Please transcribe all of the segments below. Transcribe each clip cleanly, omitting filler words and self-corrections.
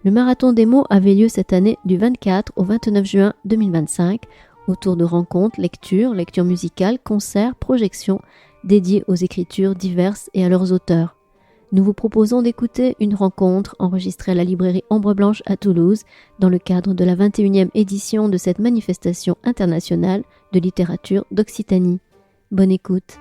Le Marathon des mots avait lieu cette année du 24 au 29 juin 2025 autour de rencontres, lectures musicales, concerts, projections dédiées aux écritures diverses et à leurs auteurs. Nous vous proposons d'écouter une rencontre enregistrée à la librairie Ombre Blanche à Toulouse dans le cadre de la 21e édition de cette manifestation internationale de littérature d'Occitanie. Bonne écoute.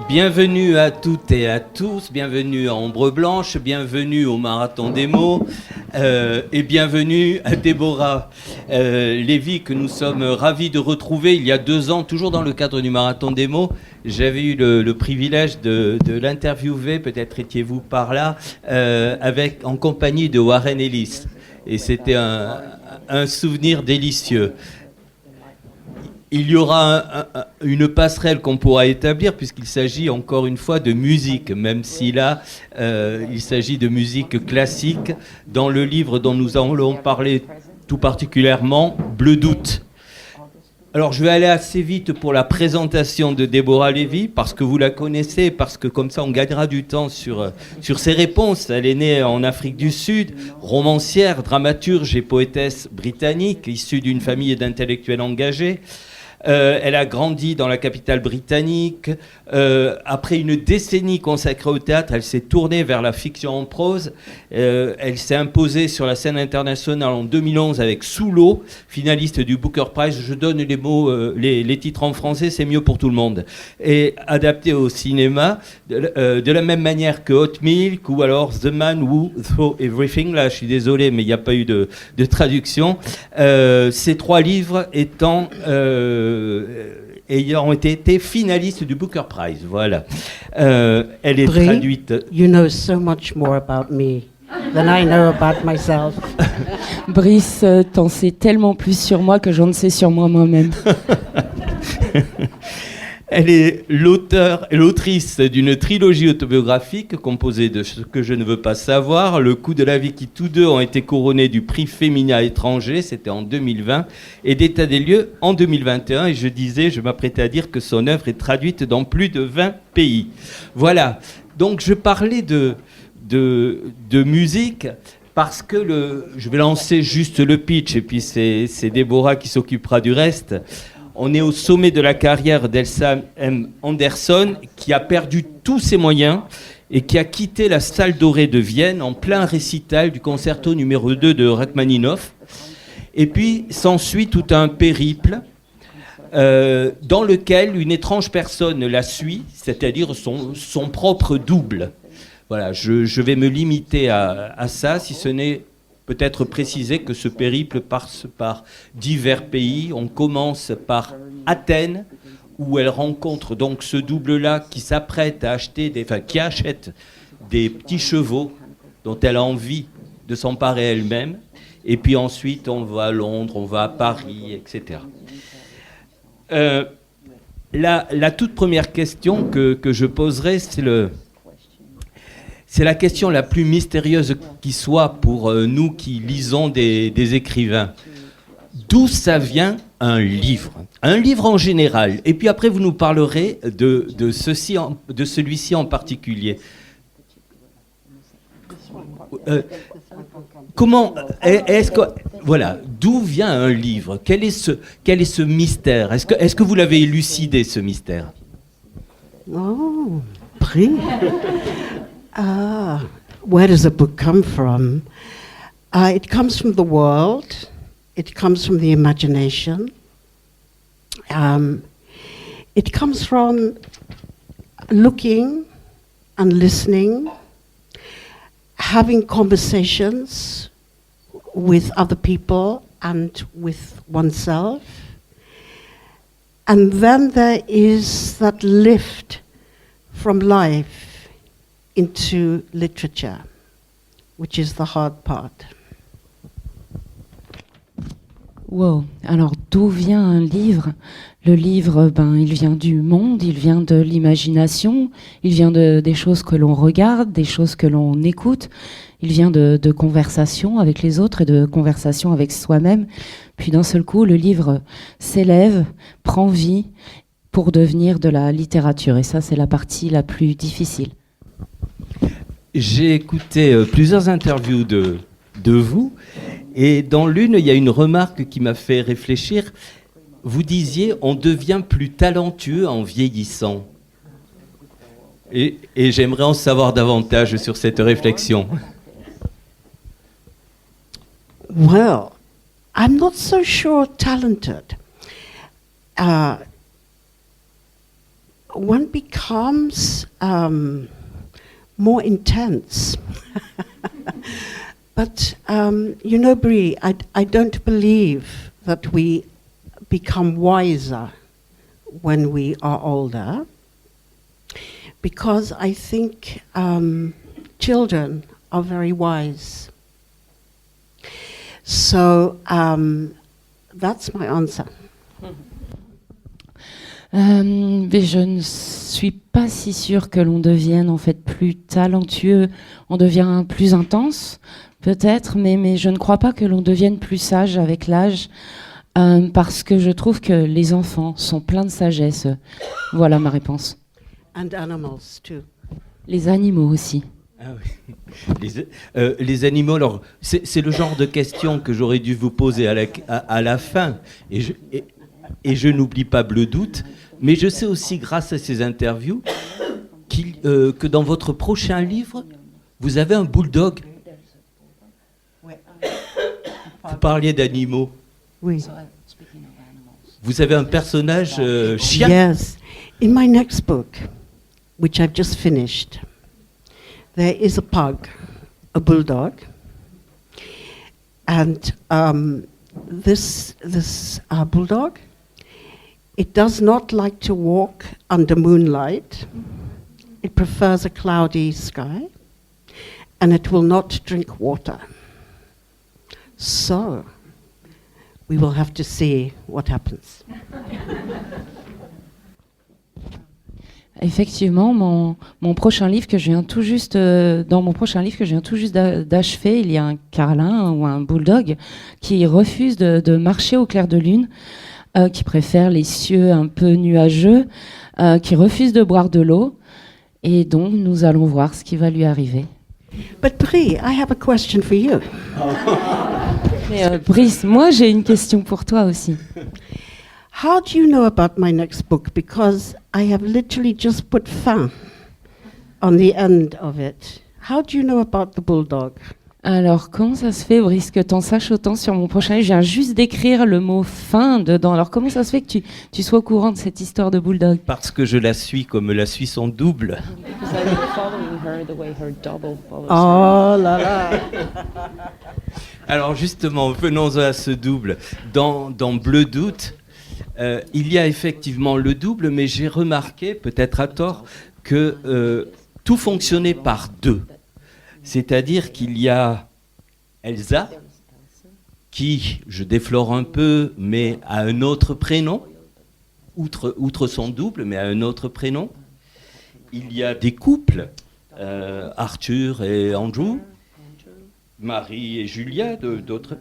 Bienvenue à toutes et à tous, bienvenue à Ombre Blanche, bienvenue au Marathon des mots et bienvenue à Déborah Lévy que nous sommes ravis de retrouver il y a 2 ans, toujours dans le cadre du Marathon des mots. J'avais eu le privilège de l'interviewer, peut-être étiez-vous par là, en compagnie de Warren Ellis. Et c'était un souvenir délicieux. Il y aura une passerelle qu'on pourra établir puisqu'il s'agit encore une fois de musique, même si là, il s'agit de musique classique dans le livre dont nous allons parler tout particulièrement, Bleu d'août. Alors je vais aller assez vite pour la présentation de Déborah Lévy parce que vous la connaissez, parce que comme ça on gagnera du temps sur ses réponses. Elle est née en Afrique du Sud, romancière, dramaturge et poétesse britannique, issue d'une famille d'intellectuels engagés. Elle a grandi dans la capitale britannique. Après une décennie consacrée au théâtre, elle s'est tournée vers la fiction en prose. Elle s'est imposée sur la scène internationale en 2011 avec Sous l'eau, finaliste du Booker Prize. Je donne les mots, les titres en français, c'est mieux pour tout le monde. Et adapté au cinéma de la même manière que Hot Milk ou alors The Man Who Threw Everything. Là, je suis désolé, mais il n'y a pas eu de traduction. Ces 3 livres ayant été finaliste du Booker Prize. Voilà. Elle est traduite. You know so much more about me than I know about myself. Brice, t'en sais tellement plus sur moi que j'en sais sur moi-même. Elle est l'autrice d'une trilogie autobiographique composée de Ce que je ne veux pas savoir, Le coup de la vie qui tous deux ont été couronnés du prix Féminin étranger, c'était en 2020, et d'État des lieux en 2021. Et je m'apprêtais à dire que son œuvre est traduite dans plus de 20 pays. Voilà, donc je parlais de musique parce que je vais lancer juste le pitch et puis c'est Déborah qui s'occupera du reste. On est au sommet de la carrière d'Elsa M. Anderson, qui a perdu tous ses moyens et qui a quitté la salle dorée de Vienne en plein récital du concerto numéro 2 de Rachmaninoff. Et puis s'ensuit tout un périple dans lequel une étrange personne la suit, c'est-à-dire son propre double. Voilà, je vais me limiter à ça, si ce n'est peut-être préciser que ce périple passe par divers pays. On commence par Athènes, où elle rencontre donc ce double-là qui s'apprête à qui achète des petits chevaux dont elle a envie de s'emparer elle-même. Et puis ensuite, on va à Londres, on va à Paris, etc. La toute première question que je poserai, c'est la question la plus mystérieuse qui soit pour nous qui lisons des écrivains. D'où ça vient un livre en général. Et puis après, vous nous parlerez de celui-ci en particulier. D'où vient un livre ? Quel est ce mystère ? Est-ce que vous l'avez élucidé, ce mystère ? Oh, pris. Where does a book come from? It comes from the world. It comes from the imagination. It comes from looking and listening, having conversations with other people and with oneself. And then there is that lift from life into literature, which is the hard part. Wow. Alors, d'où vient un livre? Le livre, il vient du monde, il vient de l'imagination, il vient des choses que l'on regarde, des choses que l'on écoute, il vient de conversations avec les autres et de conversations avec soi-même. Puis d'un seul coup, le livre s'élève, prend vie pour devenir de la littérature. Et ça, c'est la partie la plus difficile. J'ai écouté plusieurs interviews de vous, et dans l'une, il y a une remarque qui m'a fait réfléchir. Vous disiez, on devient plus talentueux en vieillissant. Et j'aimerais en savoir davantage sur cette réflexion. Well, I'm not so sure talented. One becomes more intense. But, you know, Brie, I don't believe that we become wiser when we are older, because I think children are very wise. So that's my answer. Mais je ne suis pas si sûre que l'on devienne en fait plus talentueux. On devient plus intense, peut-être, mais je ne crois pas que l'on devienne plus sage avec l'âge, parce que je trouve que les enfants sont pleins de sagesse. Voilà ma réponse. And animals too. Les animaux aussi. Ah oui. Les animaux, alors, c'est le genre de question que j'aurais dû vous poser à la fin. Et je n'oublie pas Bleu Doute, mais je sais aussi, grâce à ces interviews, que dans votre prochain livre, vous avez un bulldog. Vous parliez d'animaux. Oui. Vous avez un personnage chien. Yes. In my next book, which I've just finished, there is a pug, a bulldog, and this bulldog, it does not like to walk under moonlight. It prefers a cloudy sky, and it will not drink water. So, we will have to see what happens. Effectivement, mon prochain livre que je viens tout juste d'achever, il y a un carlin ou un bulldog qui refuse de marcher au clair de lune, qui préfère les cieux un peu nuageux, qui refuse de boire de l'eau, et donc nous allons voir ce qui va lui arriver. But Brie, I have a question for you. Mais Brice, moi j'ai une question pour toi aussi. How do you know about my next book? Because I have literally just put fin on the end of it. How do you know about the bulldog? Alors, comment ça se fait, Brice, que t'en saches autant sur mon prochain livre? Je viens juste d'écrire le mot « fin » dedans. Alors, comment ça se fait que tu sois au courant de cette histoire de bulldog? Parce que je la suis comme la suit son double. Oh là là! Alors justement, venons à ce double. Dans Bleu Doute, il y a effectivement le double, mais j'ai remarqué, peut-être à tort, que tout fonctionnait par deux. C'est-à-dire qu'il y a Elsa, qui, je déflore un peu, mais a un autre prénom, outre son double, mais a un autre prénom. Il y a des couples, Arthur et Andrew, Marie et Julia, d'autres.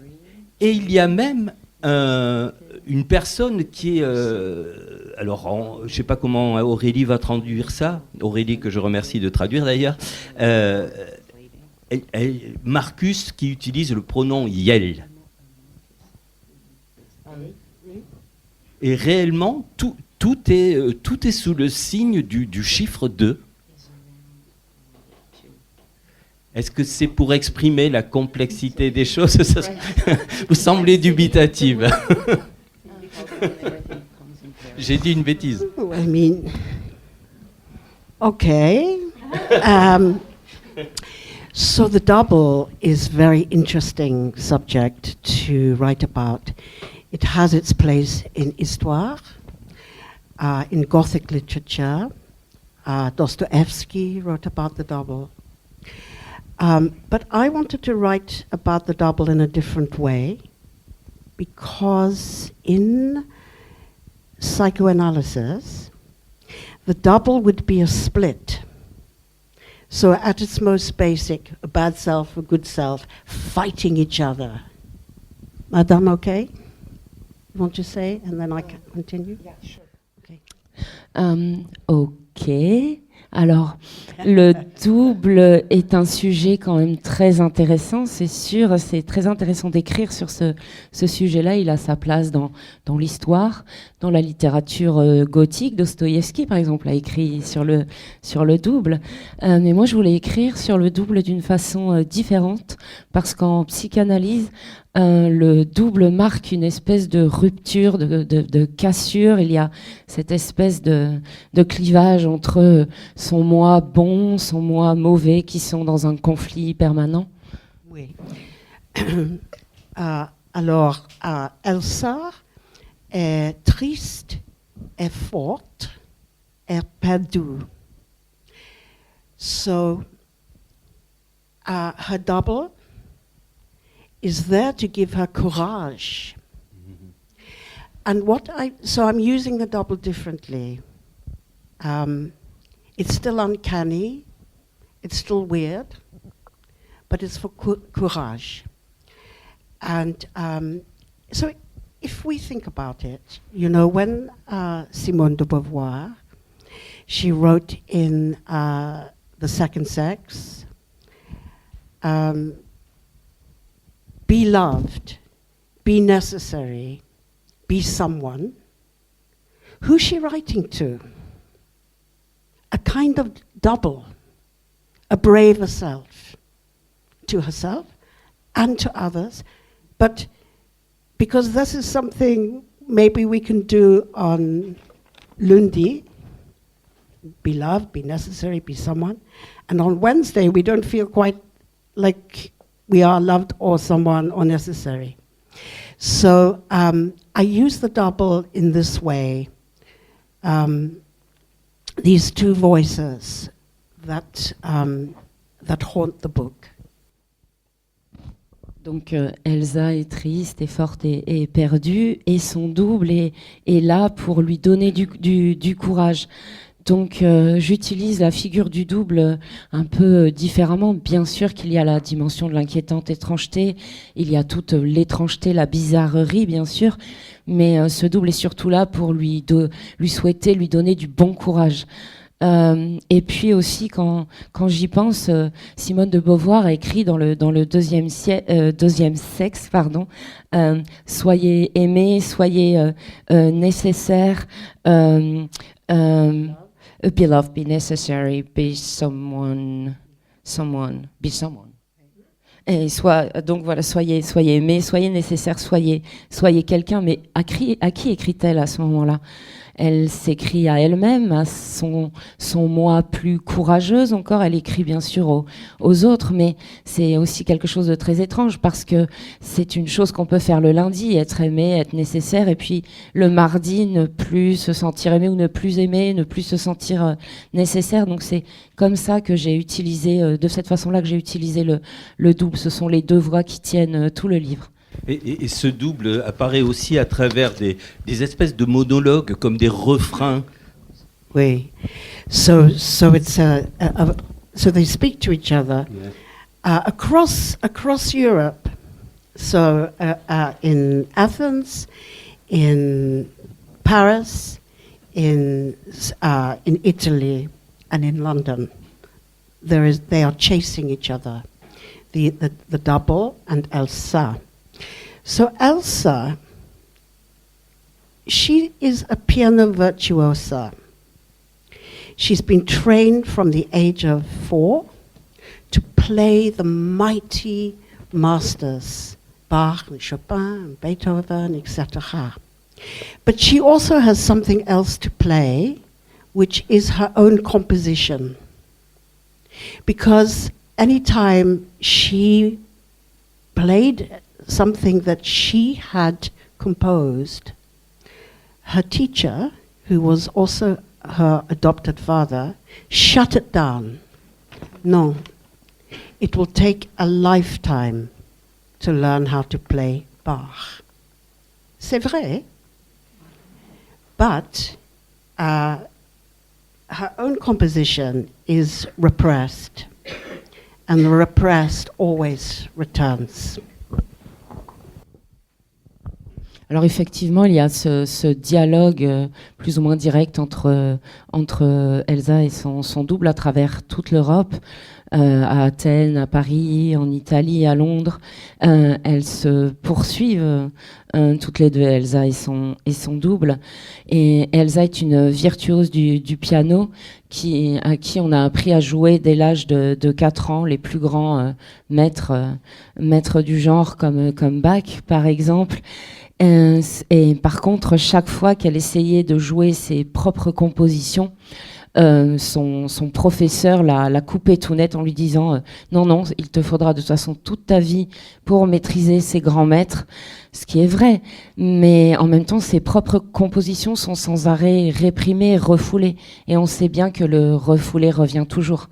Et il y a même une personne qui est... alors, je ne sais pas comment Aurélie va traduire ça. Aurélie, que je remercie de traduire d'ailleurs. Marcus, qui utilise le pronom « yel ». Et réellement, tout est sous le signe du chiffre 2. Est-ce que c'est pour exprimer la complexité des choses? Vous semblez dubitative. J'ai dit une bêtise. I mean, okay. So the double is very interesting subject to write about. It has its place in histoire, in Gothic literature. Dostoevsky wrote about the double. But I wanted to write about the double in a different way. because in psychoanalysis, the double would be a split. So at its most basic, a bad self, a good self, fighting each other. Madame, okay? You want to say, and then I can continue? Yeah, sure. Okay. Ok. Alors, le double est un sujet quand même très intéressant, c'est sûr. C'est très intéressant d'écrire sur ce sujet-là. Il a sa place dans l'histoire, dans la littérature gothique. Dostoïevski, par exemple, a écrit sur le double. Mais moi, je voulais écrire sur le double d'une façon différente, parce qu'en psychanalyse, le double marque une espèce de rupture, de cassure. Il y a cette espèce de clivage entre son moi bon, son moi mauvais, qui sont dans un conflit permanent. Oui. Alors, Elsa est triste, est forte, est perdue. So, her double is there to give her courage. And so I'm using the double differently. It's still uncanny, it's still weird, but it's for courage. And so if we think about it, you know, when Simone de Beauvoir, she wrote in The Second Sex, be loved, be necessary, be someone. Who's she writing to? A kind of double, a braver self, to herself and to others. But because this is something maybe we can do on Lundi, be loved, be necessary, be someone. And on Wednesday, we don't feel quite like we are loved or someone or necessary. So I use the double in this way. These two voices that haunt the book. Donc Elsa est triste, est forte et perdue, et son double est là pour lui donner du courage. Donc j'utilise la figure du double un peu différemment. Bien sûr qu'il y a la dimension de l'inquiétante étrangeté, il y a toute l'étrangeté, la bizarrerie bien sûr, mais ce double est surtout là pour lui souhaiter, lui donner du bon courage. Et puis aussi quand j'y pense, Simone de Beauvoir a écrit dans le deuxième sexe, soyez aimés, soyez nécessaires, be loved, be necessary, be someone, be someone. Et donc voilà, soyez aimés, soyez nécessaires, soyez quelqu'un. Mais à qui écrit-elle à ce moment-là? Elle s'écrit à elle-même, à son moi plus courageuse encore. Elle écrit bien sûr aux autres, mais c'est aussi quelque chose de très étrange parce que c'est une chose qu'on peut faire le lundi, être aimé, être nécessaire, et puis le mardi ne plus se sentir aimé ou ne plus aimer, ne plus se sentir nécessaire. Donc c'est comme ça que j'ai utilisé, de cette façon-là que j'ai utilisé le double. Ce sont les deux voix qui tiennent tout le livre. Et ce double apparaît aussi à travers des espèces de monologues, comme des refrains. Oui. So it's so they speak to each other across Europe. So in Athens, in Paris, in Italy, and in London, they are chasing each other. The double and Elsa. So Elsa, she is a piano virtuosa. She's been trained from the age of 4 to play the mighty masters, Bach, Chopin, Beethoven, etc. But she also has something else to play, which is her own composition. Because anytime she played something that she had composed, her teacher, who was also her adopted father, shut it down. No, it will take a lifetime to learn how to play Bach. c'est vrai, but her own composition is repressed, and the repressed always returns. Alors effectivement, il y a ce dialogue plus ou moins direct entre Elsa et son double à travers toute l'Europe, à Athènes, à Paris, en Italie, à Londres. Elles se poursuivent toutes les deux, Elsa et son double. Et Elsa est une virtuose du piano à qui on a appris à jouer dès l'âge de 4 ans, les plus grands maîtres du genre comme Bach par exemple. Et par contre, chaque fois qu'elle essayait de jouer ses propres compositions, son professeur l'a coupé tout net en lui disant non, il te faudra de toute façon toute ta vie pour maîtriser ces grands maîtres, ce qui est vrai, mais en même temps ses propres compositions sont sans arrêt réprimées, refoulées, et on sait bien que le refoulé revient toujours.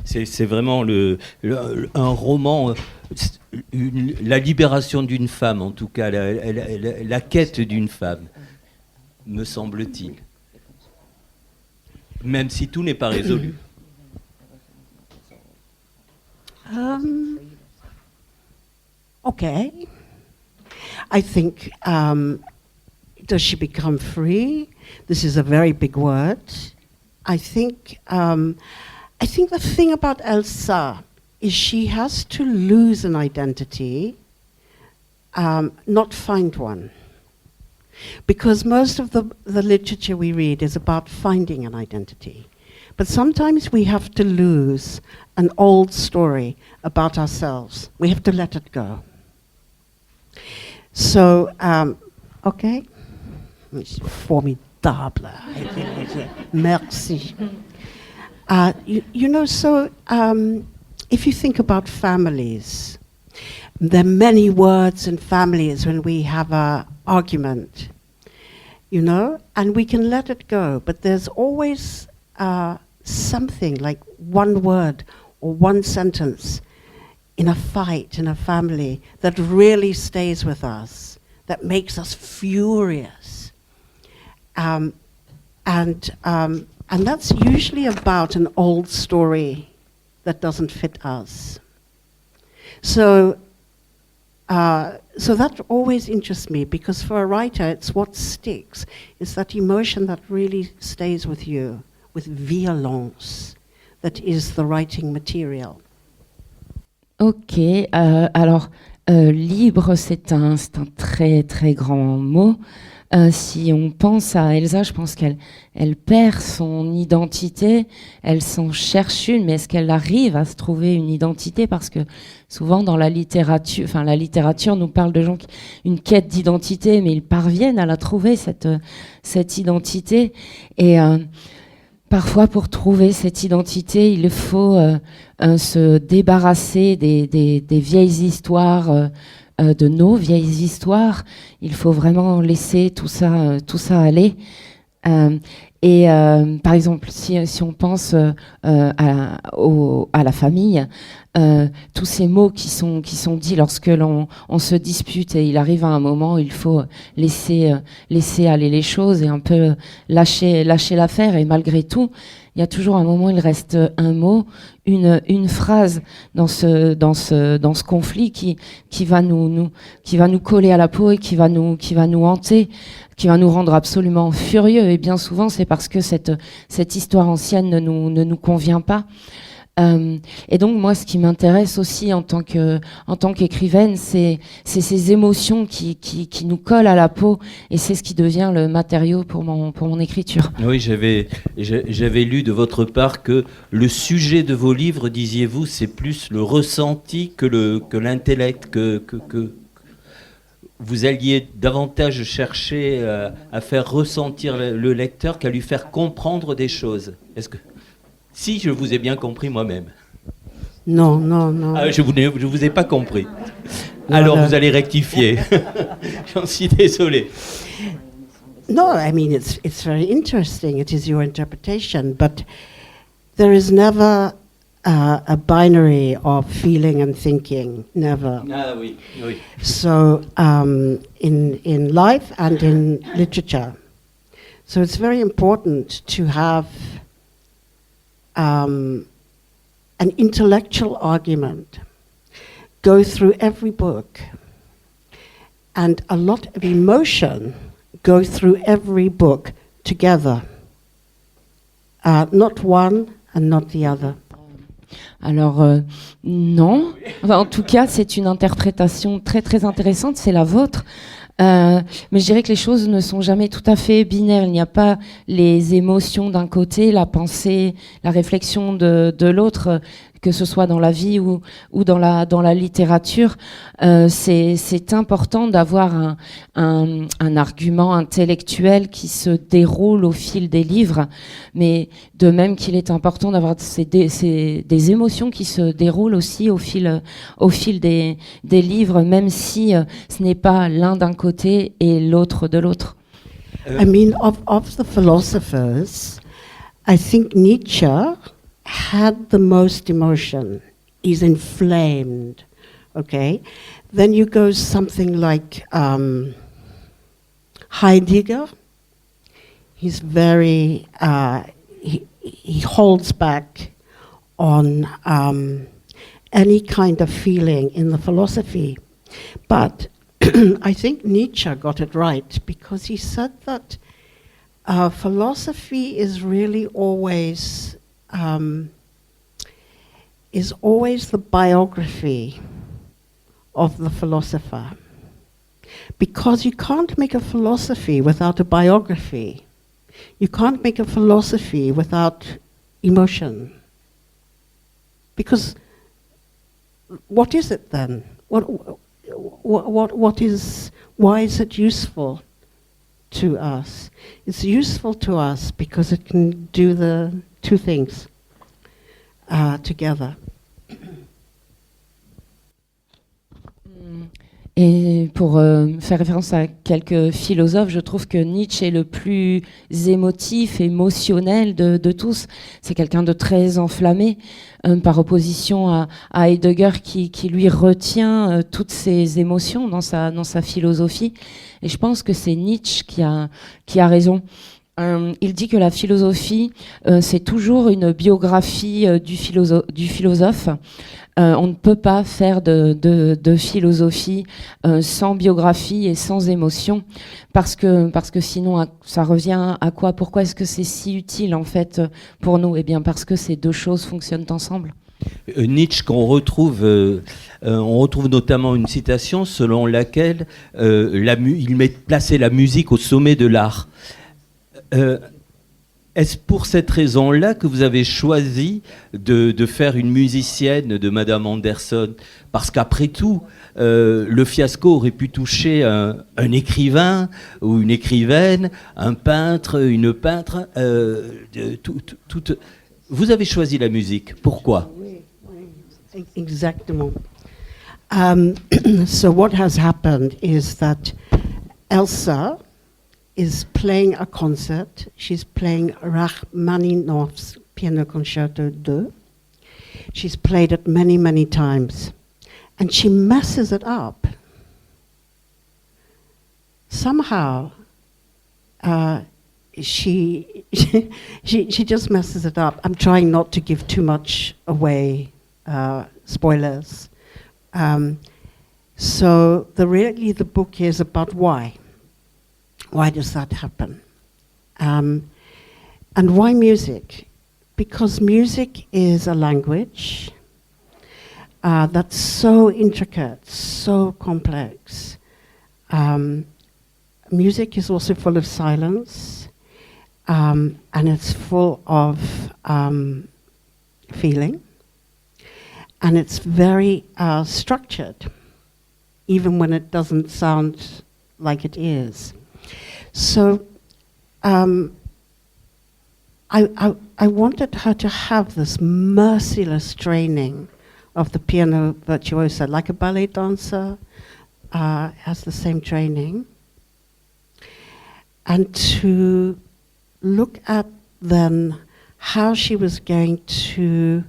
C'est vraiment un roman, la libération d'une femme, en tout cas, la quête d'une femme, me semble-t-il. Même si tout n'est pas résolu. Okay. I think, does she become free? This is a very big word. I think the thing about Elsa is she has to lose an identity, not find one. Because most of the literature we read is about finding an identity. But sometimes we have to lose an old story about ourselves. We have to let it go. So, okay. Formidable. Merci. You know, so if you think about families, there are many words in families when we have an argument, you know, and we can let it go, but there's always something like one word or one sentence in a fight in a family that really stays with us, that makes us furious. And that's usually about an old story that doesn't fit us. So that always interests me, because for a writer, it's what sticks. It's that emotion that really stays with you, with violence, that is the writing material. Ok, alors libre, c'est un très très grand mot. Si on pense à Elsa, je pense qu'elle perd son identité, elle s'en cherche une, mais est-ce qu'elle arrive à se trouver une identité? Parce que souvent dans la littérature nous parle de gens qui une quête d'identité, mais ils parviennent à la trouver, cette identité. Et parfois, pour trouver cette identité, il faut se débarrasser des vieilles histoires, de nos vieilles histoires. Il faut vraiment laisser tout ça aller. Par exemple, si on pense à la famille, tous ces mots qui sont dits lorsque l'on se dispute, et il arrive à un moment où il faut laisser aller les choses et un peu lâcher l'affaire, et malgré tout, il y a toujours un moment où il reste un mot, une phrase dans ce conflit qui va nous coller à la peau et qui va nous hanter, qui va nous rendre absolument furieux. Et bien souvent, c'est parce que cette histoire ancienne ne nous convient pas. Et donc moi, ce qui m'intéresse aussi en tant qu'écrivaine, c'est ces émotions qui nous collent à la peau, et c'est ce qui devient le matériau pour mon écriture. Oui, j'avais lu de votre part que le sujet de vos livres, disiez-vous, c'est plus le ressenti que l'intellect, que vous alliez davantage chercher à faire ressentir le lecteur qu'à lui faire comprendre des choses. Est-ce que... Si je vous ai bien compris moi-même. Non. Ah, je vous ai pas compris. Voilà. Alors vous allez rectifier. J'en suis désolé. No, I mean, it's very interesting. It is your interpretation, but there is never a binary of feeling and thinking, never. Ah oui, oui. So in life and in literature. So it's very important to have an intellectual argument, go through every book, and a lot of emotion go through every book together, not one and not the other. Alors non, enfin, en tout cas c'est une interprétation très très intéressante, c'est la vôtre. Mais je dirais que les choses ne sont jamais tout à fait binaires. Il n'y a pas les émotions d'un côté, la pensée, la réflexion de l'autre, que ce soit dans la vie ou dans la littérature. C'est important d'avoir un argument intellectuel qui se déroule au fil des livres, mais de même qu'il est important d'avoir des émotions qui se déroulent aussi au fil des livres, même si ce n'est pas l'un d'un côté et l'autre de l'autre. I mean, of the philosophers, I think Nietzsche had the most emotion. He's inflamed, okay? Then you go something like Heidegger. He's very, he holds back on any kind of feeling in the philosophy. But I think Nietzsche got it right, because he said that philosophy is really always the biography of the philosopher. Because you can't make a philosophy without a biography. You can't make a philosophy without emotion. Because what is it then? What is, why is it useful to us? It's useful to us because it can do the two things together. Et pour faire référence à quelques philosophes, je trouve que Nietzsche est le plus émotif, émotionnel de tous. C'est quelqu'un de très enflammé, par opposition à Heidegger qui lui retient toutes ses émotions dans sa philosophie. Et je pense que c'est Nietzsche qui a raison. Il dit que la philosophie, c'est toujours une biographie du philosophe. On ne peut pas faire de philosophie sans biographie et sans émotion, parce que sinon ça revient à quoi? Pourquoi est-ce que c'est si utile en fait pour nous? Eh bien parce que ces deux choses fonctionnent ensemble. Nietzsche, on retrouve notamment une citation selon laquelle il plaçait la musique au sommet de l'art. Est-ce pour cette raison-là que vous avez choisi de faire une musicienne de Madame Anderson? Parce qu'après tout, le fiasco aurait pu toucher un écrivain ou une écrivaine, un peintre, une peintre. Vous avez choisi la musique. Pourquoi? Exactement. So what has happened is that Elsa is playing a concert. She's playing Rachmaninoff's Piano Concerto 2. She's played it many, many times. And she messes it up. Somehow, she just messes it up. I'm trying not to give too much away, spoilers. So really the book is about why. Why does that happen? And why music? Because music is a language that's so intricate, so complex. Music is also full of silence, and it's full of feeling, and it's very structured, even when it doesn't sound like it is. So I wanted her to have this merciless training of the piano virtuosa, like a ballet dancer has the same training, and to look at then how she was going to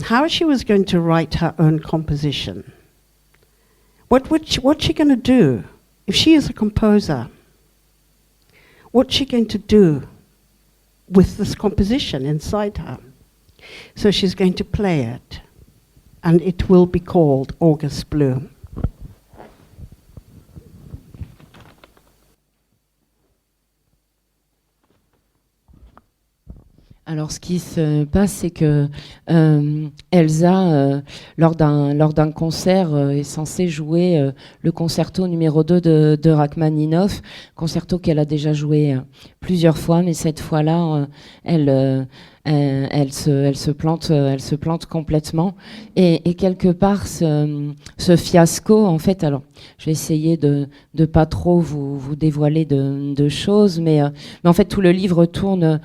how she was going to write her own composition. What's she going to do? If she is a composer, what's she going to do with this composition inside her? So she's going to play it, and it will be called August Blue. Alors, ce qui se passe, c'est que Elsa, lors d'un concert, est censée jouer le concerto numéro 2 de Rachmaninoff, concerto qu'elle a déjà joué plusieurs fois, mais cette fois-là, elle se plante complètement. Et quelque part, ce fiasco, en fait, alors, je vais essayer de pas trop vous dévoiler de choses, mais en fait, tout le livre tourne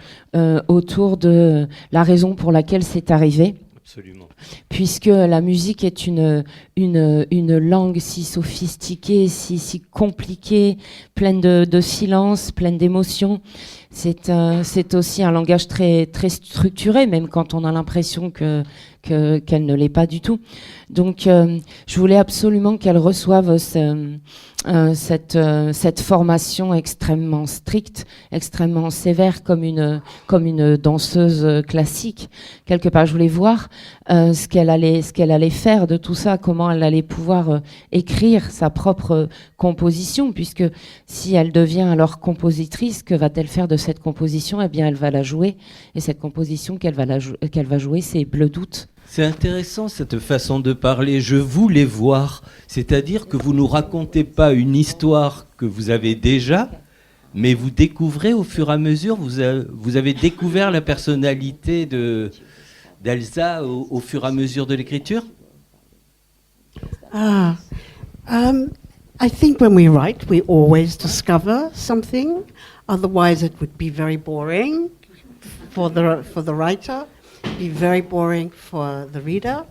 autour de la raison pour laquelle c'est arrivé. Absolument. Puisque la musique est une langue si sophistiquée, si compliquée, pleine de silence, pleine d'émotions. C'est aussi un langage très, très structuré, même quand on a l'impression qu'elle ne l'est pas du tout. Donc, je voulais absolument qu'elle reçoive cette formation extrêmement stricte, extrêmement sévère, comme une danseuse classique. Quelque part, je voulais voir ce qu'elle allait faire de tout ça, comment elle allait pouvoir écrire sa propre composition, puisque si elle devient alors compositrice, que va-t-elle faire de cette composition? Eh bien, elle va la jouer, et cette composition qu'elle va jouer, c'est Bleu d'août. C'est intéressant cette façon de parler. Je voulais voir, c'est-à-dire que vous ne nous racontez pas une histoire que vous avez déjà, mais vous découvrez au fur et à mesure, vous avez découvert la personnalité d'Elsa au fur et à mesure de l'écriture. I think when we write, we always discover something. Otherwise, it would be very boring for the writer. Be very boring for the reader.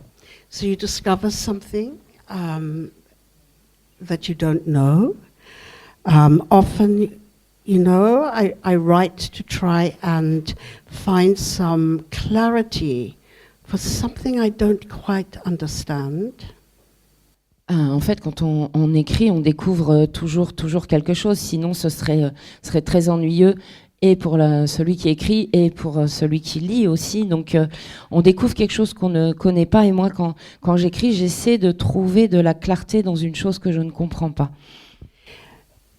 So you discover something that you don't know. Often, I write to try and find some clarity for something I don't quite understand. En fait, quand on écrit, on découvre toujours quelque chose. Sinon, ce serait très ennuyeux. Et pour celui qui écrit et pour celui qui lit aussi. Donc, on découvre quelque chose qu'on ne connaît pas. Et moi, quand j'écris, j'essaie de trouver de la clarté dans une chose que je ne comprends pas.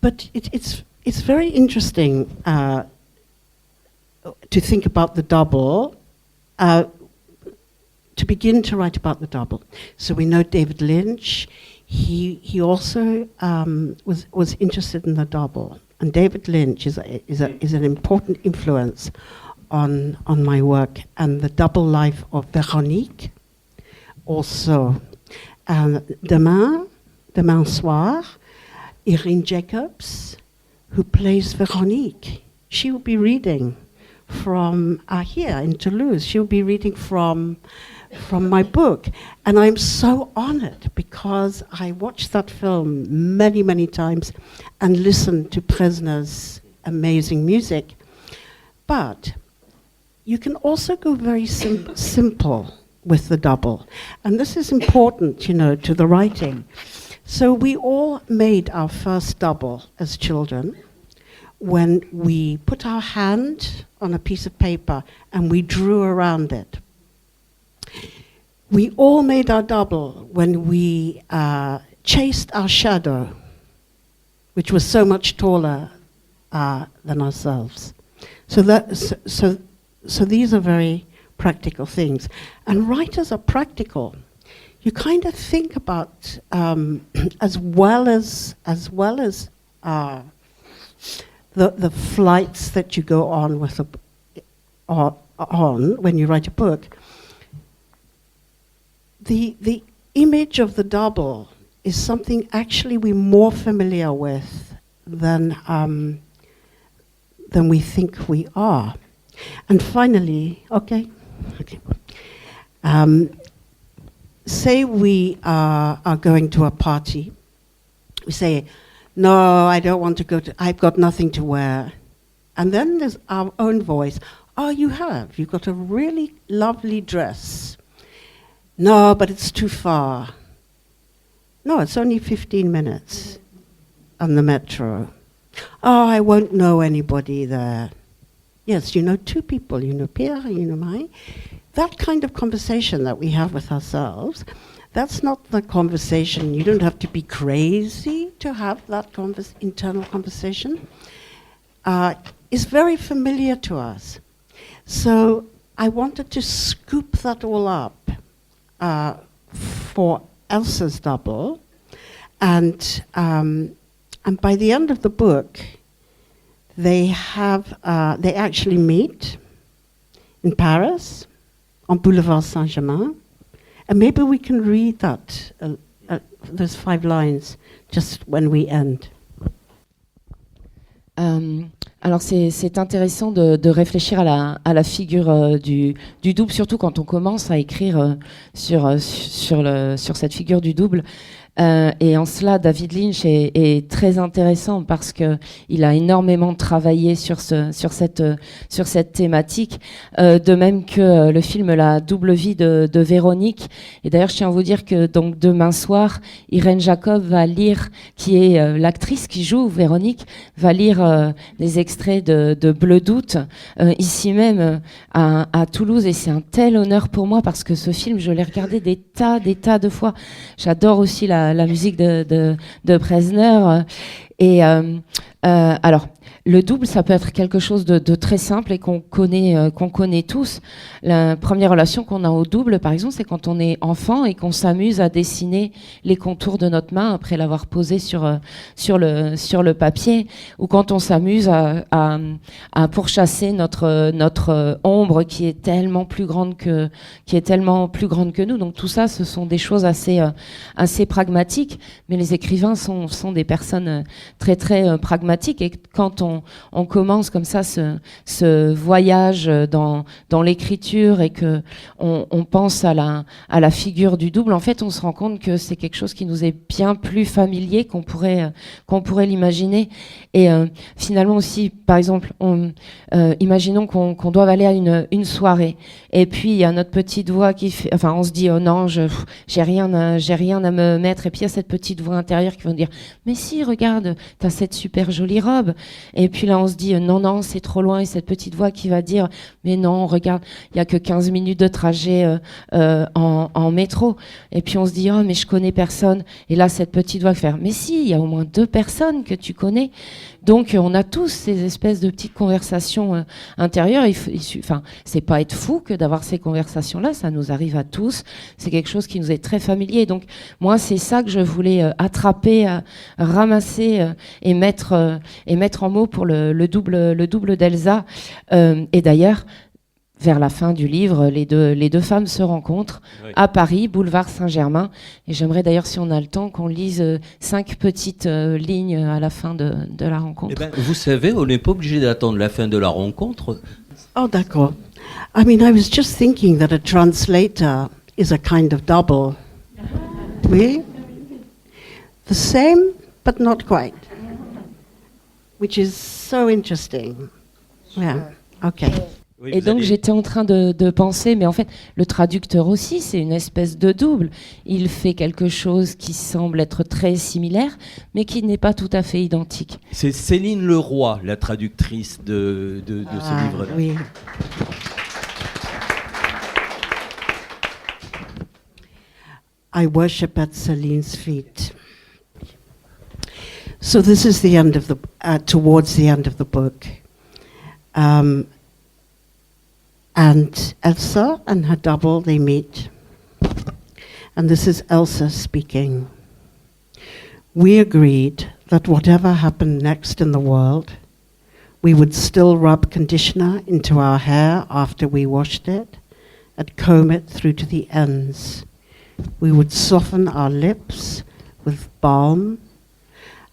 But it's very interesting to think about the double, to begin to write about the double. So we know David Lynch. He also was interested in the double. And David Lynch is an important influence on my work, and the double life of Véronique also. Demain soir, Irene Jacobs, who plays Véronique, she will be reading from here in Toulouse. She will be reading from my book, and I'm so honored because I watched that film many, many times and listened to Presner's amazing music. But you can also go very simple with the double, and this is important, to the writing. So we all made our first double as children when we put our hand on a piece of paper and we drew around it. We all made our double when we chased our shadow, which was so much taller than ourselves. So these are very practical things. And writers are practical. You kind of think about as well as the flights that you go on with on when you write a book. The image of the double is something actually we're more familiar with than we think we are. And finally, okay. Say we are going to a party. We say, no, I don't want to go to, I've got nothing to wear. And then there's our own voice. Oh, you have. You've got a really lovely dress. No, but it's too far. No, it's only 15 minutes on the metro. Oh, I won't know anybody there. Yes, you know 2 people, you know Pierre, you know Marie. That kind of conversation that we have with ourselves, that's not the conversation. You don't have to be crazy to have that internal conversation. Is very familiar to us. So I wanted to scoop that all up for Elsa's double, and by the end of the book, they actually meet in Paris on Boulevard Saint-Germain, and maybe we can read that those 5 lines just when we end. Alors c'est intéressant de réfléchir à la figure du double, surtout quand on commence à écrire sur cette figure du double. Et en cela, David Lynch est très intéressant parce que il a énormément travaillé sur cette thématique, de même que le film La double vie de Véronique. Et d'ailleurs, je tiens à vous dire que donc demain soir, Irène Jacob va lire, qui est l'actrice qui joue Véronique, va lire des extraits de Bleu d'août ici même à Toulouse, et c'est un tel honneur pour moi parce que ce film, je l'ai regardé des tas de fois. J'adore aussi la musique de Presner. Et alors, le double, ça peut être quelque chose de très simple et qu'on connaît tous. La première relation qu'on a au double, par exemple, c'est quand on est enfant et qu'on s'amuse à dessiner les contours de notre main après l'avoir posé sur le papier, ou quand on s'amuse à pourchasser notre ombre qui est tellement plus grande que nous. Donc tout ça, ce sont des choses assez pragmatiques, mais les écrivains sont des personnes très très pragmatiques, et quand on commence comme ça ce voyage dans l'écriture et que on pense à la figure du double, en fait on se rend compte que c'est quelque chose qui nous est bien plus familier qu'on pourrait l'imaginer. Et finalement aussi, par exemple, imaginons qu'on doit aller à une soirée, et puis il y a notre petite voix qui fait, enfin on se dit oh non, j'ai rien à me mettre, et puis il y a cette petite voix intérieure qui va nous dire mais si, regarde, t'as cette super jolie robe. Et puis là on se dit non, c'est trop loin, et cette petite voix qui va dire mais non, regarde, il y a que 15 minutes de trajet en métro. Et puis on se dit oh mais je connais personne, et là cette petite voix qui va faire mais si, il y a au moins 2 personnes que tu connais. Donc on a tous ces espèces de petites conversations intérieures. Enfin, c'est pas être fou que d'avoir ces conversations-là, ça nous arrive à tous. C'est quelque chose qui nous est très familier. Donc moi, c'est ça que je voulais attraper, ramasser et mettre en mots pour le double d'Elsa. Et d'ailleurs, vers la fin du livre, les deux femmes se rencontrent à Paris, boulevard Saint-Germain. Et j'aimerais d'ailleurs, si on a le temps, qu'on lise 5 petites lignes à la fin de la rencontre. Eh ben, vous savez, on n'est pas obligé d'attendre la fin de la rencontre. Oh, d'accord. I mean, I was just thinking that a translator is a kind of double. Oui? The same, but not quite. Which is so interesting. Yeah, okay. Oui, et donc j'étais en train de penser, mais en fait le traducteur aussi c'est une espèce de double. Il fait quelque chose qui semble être très similaire, mais qui n'est pas tout à fait identique. C'est Céline Leroy, la traductrice de ce livre-là. Oui. I worship at Celine's feet. So this is the end of towards the end of the book. And Elsa and her double, they meet. And this is Elsa speaking. We agreed that whatever happened next in the world, we would still rub conditioner into our hair after we washed it and comb it through to the ends. We would soften our lips with balm,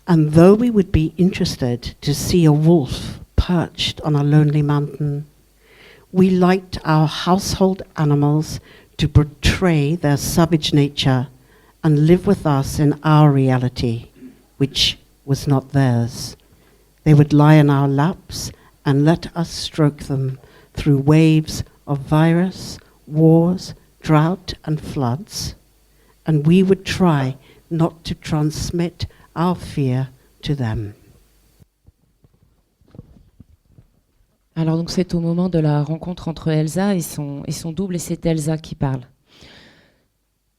and though we would be interested to see a wolf perched on a lonely mountain, we liked our household animals to portray their savage nature and live with us in our reality, which was not theirs. They would lie in our laps and let us stroke them through waves of virus, wars, drought and floods, and we would try not to transmit our fear to them. Alors donc c'est au moment de la rencontre entre Elsa et son double, et c'est Elsa qui parle.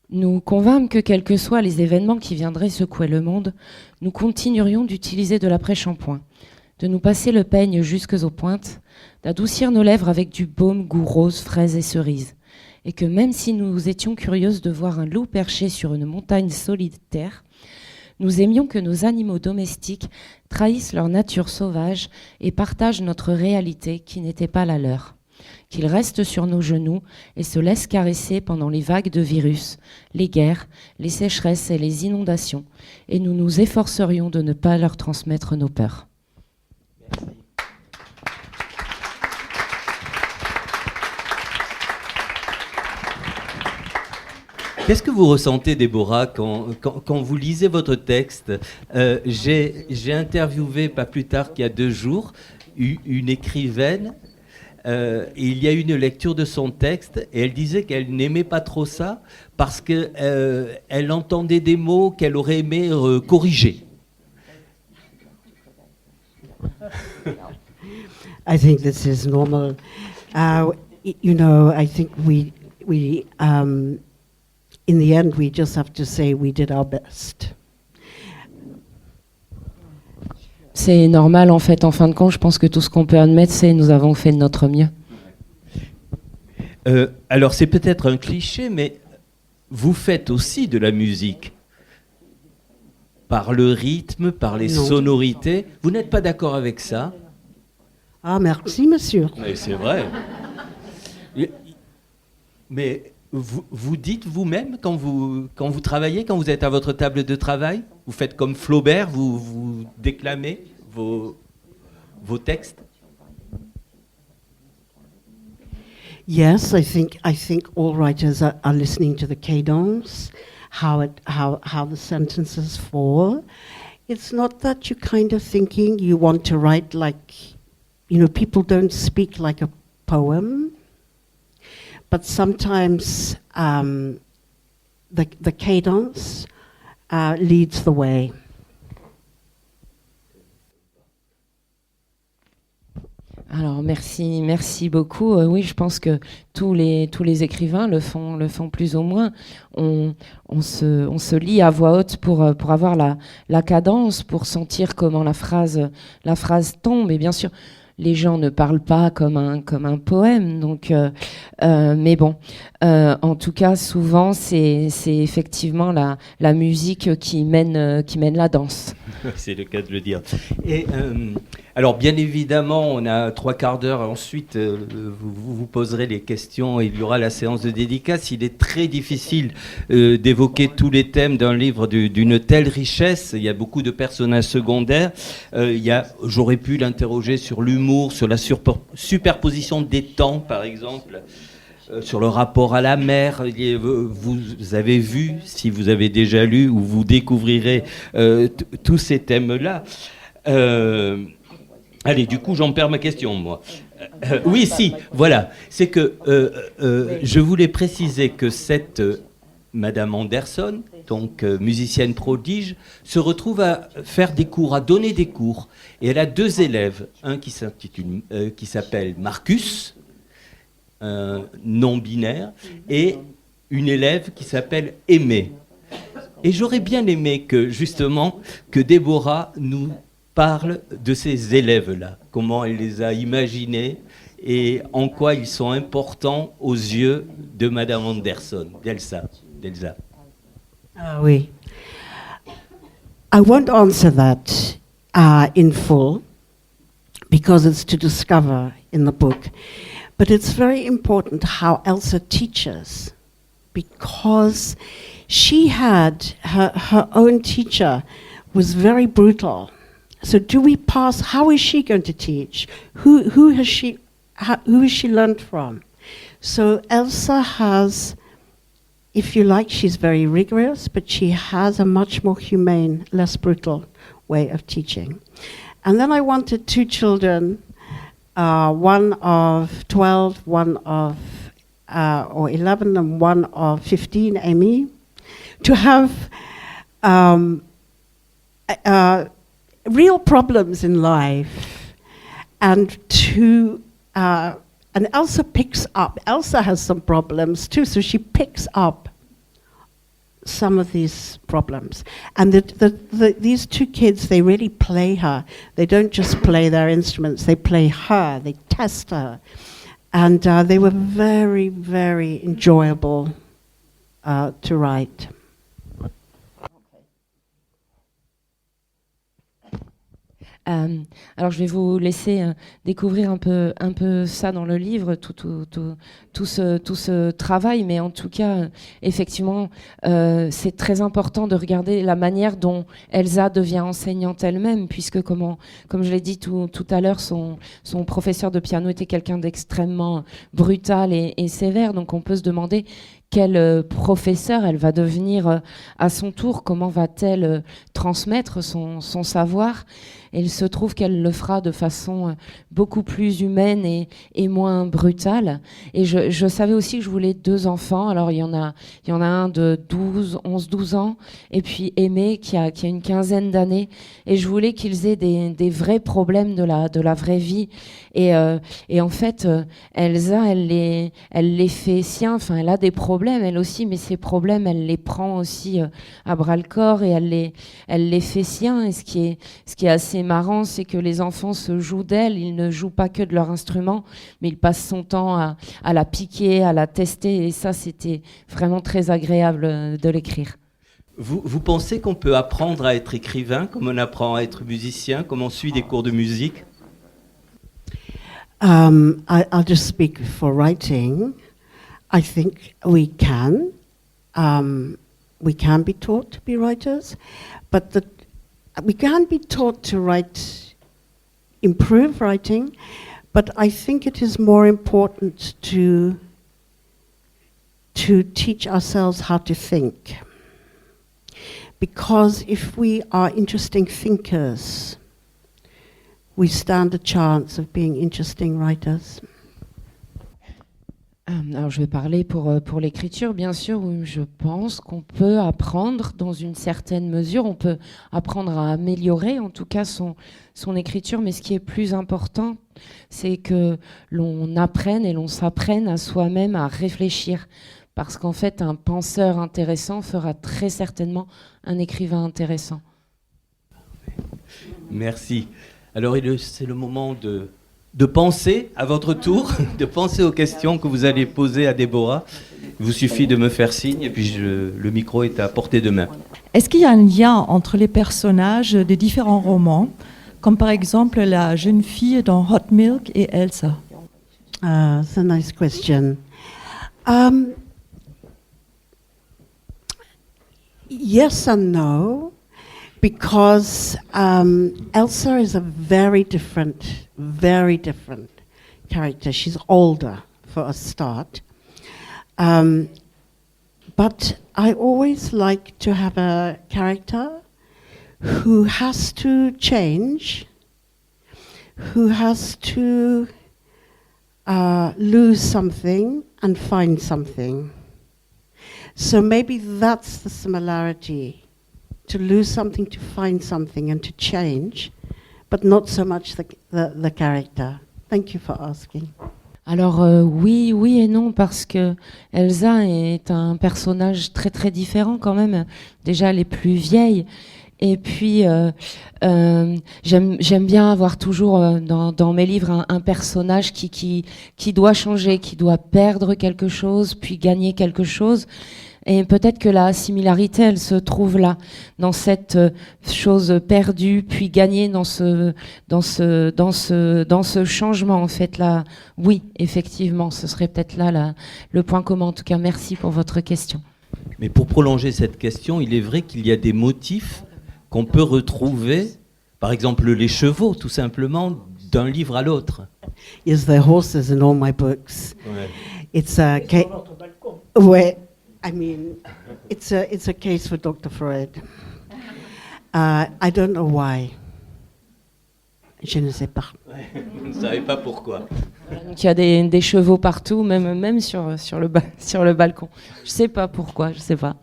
Nous convînmes que quels que soient les événements qui viendraient secouer le monde, nous continuerions d'utiliser de l'après-shampoing, de nous passer le peigne jusques aux pointes, d'adoucir nos lèvres avec du baume goût rose, fraises et cerises, et que même si nous étions curieuses de voir un loup perché sur une montagne solitaire, nous aimions que nos animaux domestiques trahissent leur nature sauvage et partagent notre réalité qui n'était pas la leur, qu'ils restent sur nos genoux et se laissent caresser pendant les vagues de virus, les guerres, les sécheresses et les inondations, et nous nous efforcerions de ne pas leur transmettre nos peurs. Merci. Qu'est-ce que vous ressentez, Déborah, quand vous lisez votre texte? J'ai interviewé, pas plus tard qu'il y a 2 jours, une écrivaine. Et il y a eu une lecture de son texte, et elle disait qu'elle n'aimait pas trop ça, parce qu'elle entendait des mots qu'elle aurait aimé corriger. I think this is normal. You know, I think we in the end, we just have to say we did our best. C'est normal en fait, en fin de compte, je pense que tout ce qu'on peut admettre, c'est nous avons fait de notre mieux. Alors c'est peut-être un cliché, mais vous faites aussi de la musique. Par le rythme, par les sonorités. Vous n'êtes pas d'accord avec ça? Ah, merci, monsieur. Mais c'est vrai. Mais vous dites vous-même quand vous travaillez, quand vous êtes à votre table de travail, vous faites comme Flaubert, vous déclamez vos textes? Yes, I think all writers are listening to the cadence, how the sentences fall. It's not that you're kind of thinking you want to write like, you know, people don't speak like a poem. But sometimes the cadence leads the way. Alors merci beaucoup. Oui, je pense que tous les écrivains le font plus ou moins. On se lit à voix haute pour avoir la cadence, pour sentir comment la phrase tombe. Et bien sûr, les gens ne parlent pas comme un poème, donc mais bon, en tout cas, souvent c'est effectivement la musique qui mène la danse. C'est le cas de le dire. Et alors, bien évidemment, on a 3/4 d'heure. Ensuite, vous poserez les questions et il y aura la séance de dédicace. Il est très difficile d'évoquer tous les thèmes d'un livre d'une telle richesse. Il y a beaucoup de personnages secondaires. J'aurais pu l'interroger sur l'humour, sur la superposition des temps, par exemple. Sur le rapport à la mer, vous avez vu, si vous avez déjà lu, ou vous découvrirez tous ces thèmes-là. Allez, du coup, j'en perds ma question, moi. Oui, si, voilà. C'est que je voulais préciser que cette Madame Anderson, donc musicienne prodige, se retrouve à faire des cours, à donner des cours. Et elle a 2 élèves, un qui s'appelle Marcus, non-binaire, et une élève qui s'appelle Aimée. Et j'aurais bien aimé que Déborah nous parle de ces élèves-là, comment elle les a imaginés et en quoi ils sont importants aux yeux de Madame Anderson, d'Elsa. Ah oui. I won't answer that in full because it's to discover in the book. But it's very important how Elsa teaches, because she had her own teacher was very brutal. So how is she going to teach? Who has she learned from? So Elsa has, if you like, she's very rigorous, but she has a much more humane, less brutal way of teaching. And then I wanted 2 children, one of 12, one of or 11 and one of 15 Emmy, to have real problems in life, and and Elsa picks up. Elsa has some problems too, so she picks up some of these problems. And these two kids, they really play her. They don't just play their instruments, they play her, they test her. And they were very, very enjoyable to write. Alors je vais vous laisser découvrir un peu ça dans le livre, tout ce travail, mais en tout cas, effectivement, c'est très important de regarder la manière dont Elsa devient enseignante elle-même, puisque comme je l'ai dit tout à l'heure, son professeur de piano était quelqu'un d'extrêmement brutal et sévère, donc on peut se demander quel professeur elle va devenir à son tour, comment va-t-elle transmettre son savoir. Et il se trouve qu'elle le fera de façon beaucoup plus humaine et moins brutale. Et je savais aussi que je voulais 2 enfants. Alors il y en a un de 11, 12 ans, et puis Aimé qui a une quinzaine d'années. Et je voulais qu'ils aient des vrais problèmes de la vraie vie. Et en fait, Elsa, elle les fait siens. Enfin, elle a des problèmes, elle aussi, mais ces problèmes, elle les prend aussi à bras-le-corps et elle les fait siens. Et ce qui est assez marrant, c'est que les enfants se jouent d'elle. Ils ne jouent pas que de leur instrument, mais ils passent son temps à la piquer, à la tester. Et ça, c'était vraiment très agréable de l'écrire. Vous pensez qu'on peut apprendre à être écrivain, comme on apprend à être musicien, comme on suit des cours de musique? I'll just speak for writing. I think we can be taught to be writers, but we can be taught to improve writing, but I think it is more important to teach ourselves how to think. Because if we are interesting thinkers, we stand a chance of being interesting writers. Alors je vais parler pour l'écriture, bien sûr, où je pense qu'on peut apprendre dans une certaine mesure, on peut apprendre à améliorer en tout cas son écriture, mais ce qui est plus important, c'est que l'on apprenne et l'on s'apprenne à soi-même à réfléchir, parce qu'en fait un penseur intéressant fera très certainement un écrivain intéressant. Merci. Alors c'est le moment de penser à votre tour, de penser aux questions que vous allez poser à Déborah. Il vous suffit de me faire signe et puis le micro est à portée de main. Est-ce qu'il y a un lien entre les personnages des différents romans, comme par exemple la jeune fille dans Hot Milk et Elsa? That's a nice question. Yes and no. Because Elsa is a very different character. She's older, for a start. But I always like to have a character who has to change, who has to lose something and find something. So maybe that's the similarity. To lose something, to find something, and to change, but not so much the character. Thank you for asking. Alors oui et non, parce que Elsa est un personnage très très différent quand même. Déjà, elle est plus vieille. Et puis, j'aime bien avoir toujours dans mes livres un personnage qui doit changer, qui doit perdre quelque chose, puis gagner quelque chose. Et peut-être que la similarité, elle se trouve là, dans cette chose perdue, puis gagnée dans ce changement, en fait. Là, oui, effectivement, ce serait peut-être là le point commun. En tout cas, merci pour votre question. Mais pour prolonger cette question, il est vrai qu'il y a des motifs qu'on peut retrouver, par exemple les chevaux, tout simplement, d'un livre à l'autre. Yes, there are horses in all my books. Ouais. It's a case. Ouais. I mean, it's a case for Dr. Freud. I don't know why. Je ne sais pas. Vous ne savez pas pourquoi. Donc il y a des chevaux partout, même sur le balcon. Je sais pas pourquoi, je sais pas.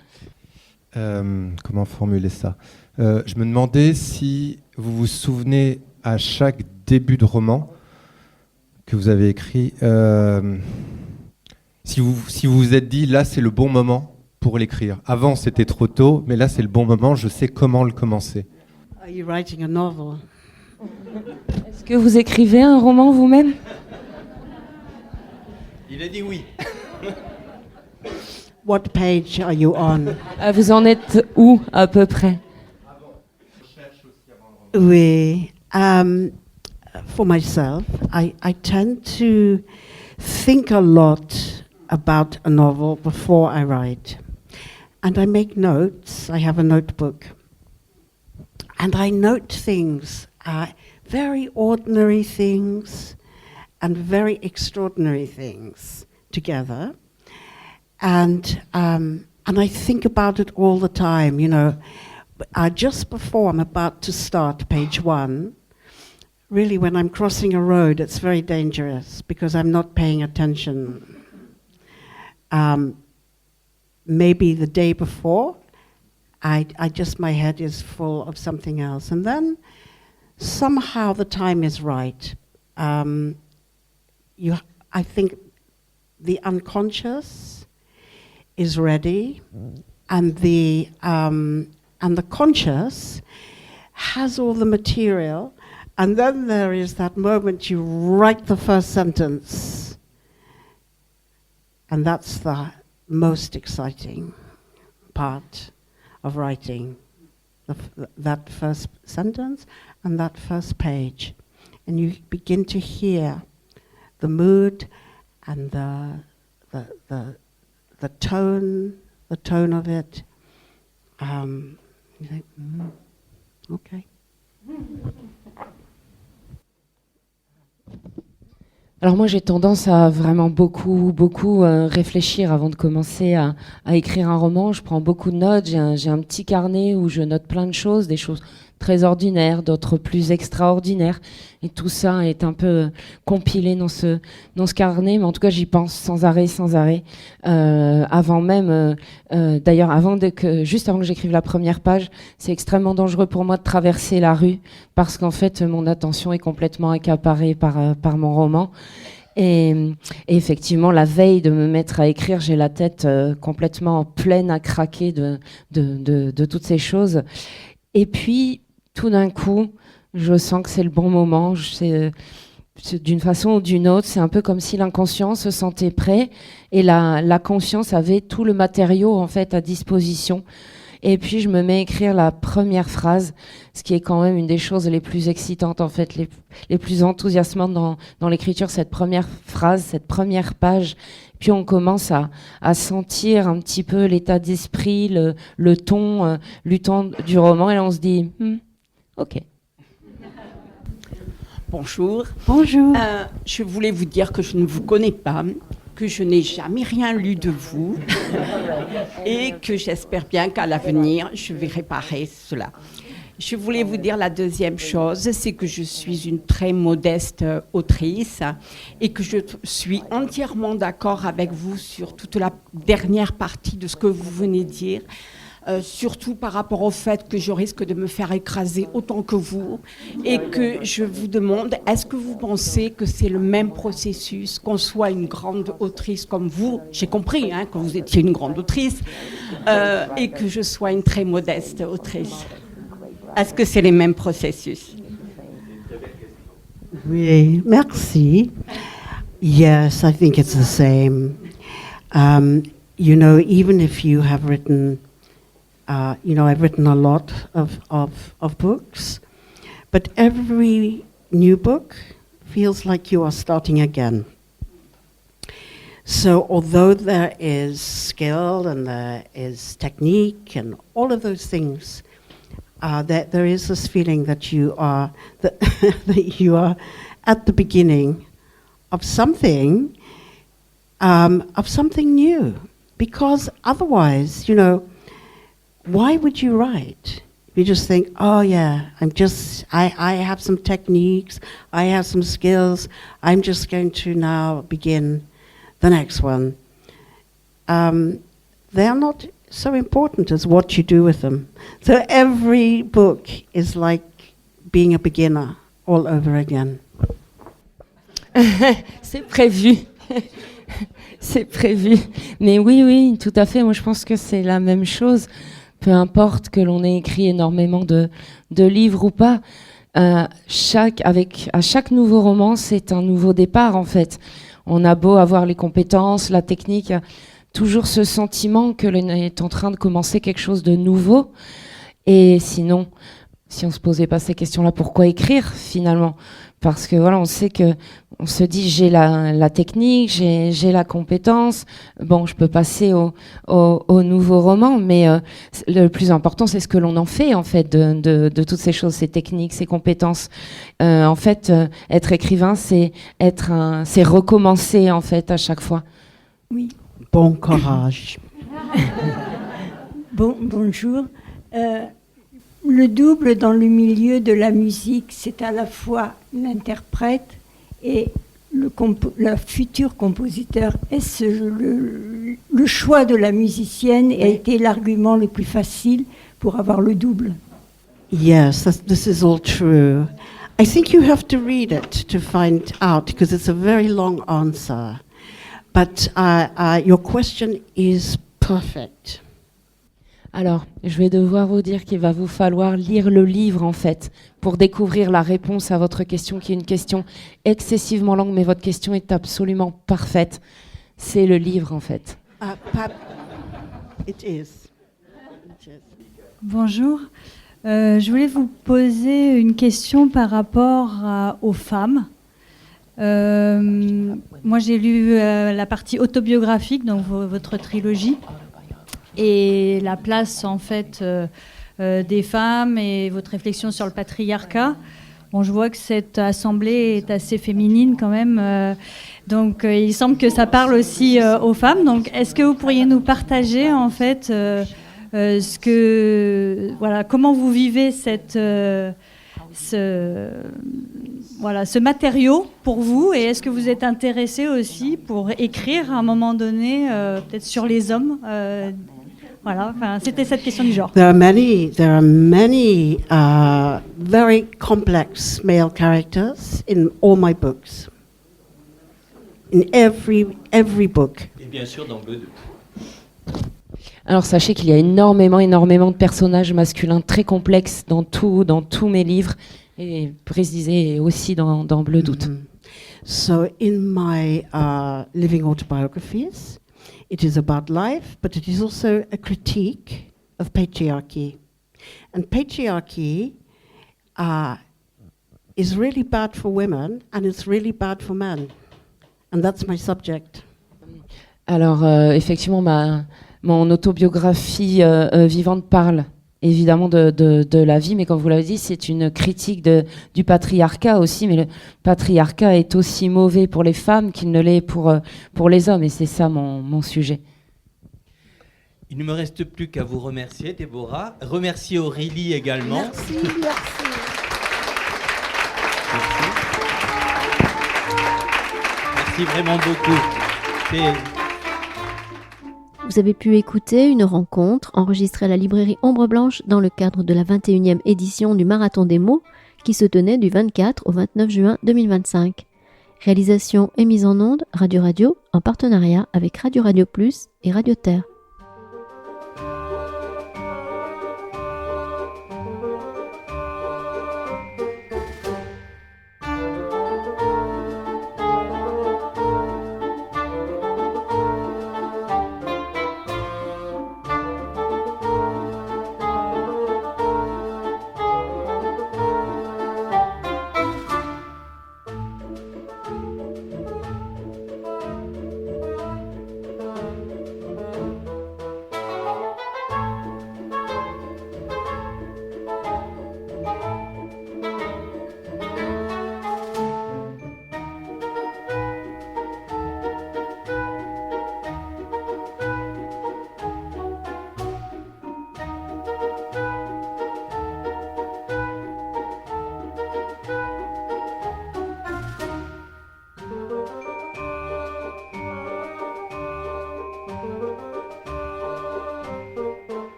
Comment formuler ça? Je me demandais si vous vous souvenez à chaque début de roman que vous avez écrit, si vous vous êtes dit là c'est le bon moment pour l'écrire. Avant c'était trop tôt, mais là c'est le bon moment, je sais comment le commencer. Are you writing a novel? Est-ce que vous écrivez un roman vous-même? Il a dit oui. What page are you on? Vous en êtes où à peu près? Oui. For myself, I tend to think a lot about a novel before I write. And I make notes. I have a notebook. And I note things, very ordinary things and very extraordinary things together. And I think about it all the time, you know. Just before I'm about to start page 1, really when I'm crossing a road, it's very dangerous because I'm not paying attention. Maybe the day before, my head is full of something else. And then somehow the time is right. I think the unconscious is ready, and the conscious has all the material, and then there is that moment you write the first sentence, and that's the most exciting part of writing, that first sentence and that first page. And you begin to hear the mood and the tone of it. You think, okay. Alors moi j'ai tendance à vraiment beaucoup réfléchir avant de commencer à écrire un roman. Je prends beaucoup de notes, j'ai un petit carnet où je note plein de choses, des choses très ordinaires, d'autres plus extraordinaires. Et tout ça est un peu compilé dans ce carnet, mais en tout cas j'y pense sans arrêt. Avant même, d'ailleurs juste avant que j'écrive la première page, c'est extrêmement dangereux pour moi de traverser la rue parce qu'en fait mon attention est complètement accaparée par mon roman. Et effectivement, la veille de me mettre à écrire, j'ai la tête complètement pleine à craquer de toutes ces choses. Et puis, tout d'un coup, je sens que c'est le bon moment. D'une façon ou d'une autre, c'est un peu comme si l'inconscient se sentait prêt et la conscience avait tout le matériau en fait à disposition. Et puis je me mets à écrire la première phrase, ce qui est quand même une des choses les plus excitantes en fait, les plus enthousiasmantes dans l'écriture, cette première phrase, cette première page. Puis on commence à sentir un petit peu l'état d'esprit, le ton du roman, et là on se dit ok. Bonjour. Bonjour. Je voulais vous dire que je ne vous connais pas, que je n'ai jamais rien lu de vous et que j'espère bien qu'à l'avenir, je vais réparer cela. Je voulais vous dire la deuxième chose, c'est que je suis une très modeste autrice et que je suis entièrement d'accord avec vous sur toute la dernière partie de ce que vous venez de dire. Surtout par rapport au fait que je risque de me faire écraser autant que vous et que je vous demande, est-ce que vous pensez que c'est le même processus, qu'on soit une grande autrice comme vous, j'ai compris que vous étiez une grande autrice, et que je sois une très modeste autrice. Est-ce que c'est les mêmes processus? Oui, merci. Yes, I think it's the same. You know, even if you have written I've written a lot of books, but every new book feels like you are starting again. So although there is skill and there is technique and all of those things, there is this feeling that you are that you are at the beginning of something new, because otherwise, why would you write? You just think, oh yeah, I have some techniques, I have some skills, I'm just going to now begin the next one. They're not so important as what you do with them. So every book is like being a beginner all over again. C'est prévu. C'est prévu. Mais oui, tout à fait. Moi, je pense que c'est la même chose. Peu importe que l'on ait écrit énormément de livres ou pas, à chaque nouveau roman, c'est un nouveau départ en fait. On a beau avoir les compétences, la technique, toujours ce sentiment que l'on est en train de commencer quelque chose de nouveau. Et sinon, si on se posait pas ces questions-là, pourquoi écrire finalement ? Parce que voilà, on sait que on se dit j'ai la technique, j'ai la compétence. Bon, je peux passer au nouveau roman, mais le plus important, c'est ce que l'on en fait en fait de toutes ces choses, ces techniques, ces compétences. En fait, être écrivain, c'est recommencer en fait à chaque fois. Oui. Bon courage. Bonjour. Le double dans le milieu de la musique, c'est à la fois l'interprète et le futur compositeur. Est-ce le choix de la musicienne a été l'argument le plus facile pour avoir le double? Yes, this is all true. I think you have to read it to find out, because it's a very long answer. But your question is perfect. Alors, je vais devoir vous dire qu'il va vous falloir lire le livre, en fait, pour découvrir la réponse à votre question, qui est une question excessivement longue, mais votre question est absolument parfaite. C'est le livre, en fait. It is. Bonjour. Je voulais vous poser une question par rapport aux femmes. Moi, j'ai lu la partie autobiographique, donc votre trilogie, et la place en fait des femmes et votre réflexion sur le patriarcat. Bon, je vois que cette assemblée est assez féminine quand même, donc il semble que ça parle aussi aux femmes. Donc, est-ce que vous pourriez nous partager en fait comment vous vivez ce matériau pour vous, et est-ce que vous êtes intéressé aussi pour écrire à un moment donné peut-être sur les hommes? C'était cette question du genre. There are many very complex male characters in all my books. In every book. Et bien sûr dans Bleu 2. Alors sachez qu'il y a énormément de personnages masculins très complexes dans tous mes livres, et précisé aussi dans Bleu Doute. So in my living autobiographies, it is about life, but it is also a critique of patriarchy. And patriarchy is really bad for women, and it's really bad for men. And that's my subject. Alors effectivement, mon autobiographie vivante parle évidemment de la vie, mais comme vous l'avez dit, c'est une critique du patriarcat aussi, mais le patriarcat est aussi mauvais pour les femmes qu'il ne l'est pour les hommes, et c'est ça mon sujet. Il ne me reste plus qu'à vous remercier, Déborah. Remercier Aurélie également. Merci. Merci vraiment beaucoup. Vous avez pu écouter une rencontre enregistrée à la librairie Ombre Blanche dans le cadre de la 21e édition du Marathon des mots qui se tenait du 24 au 29 juin 2025. Réalisation et mise en onde Radio en partenariat avec Radio Plus et Radio Terre.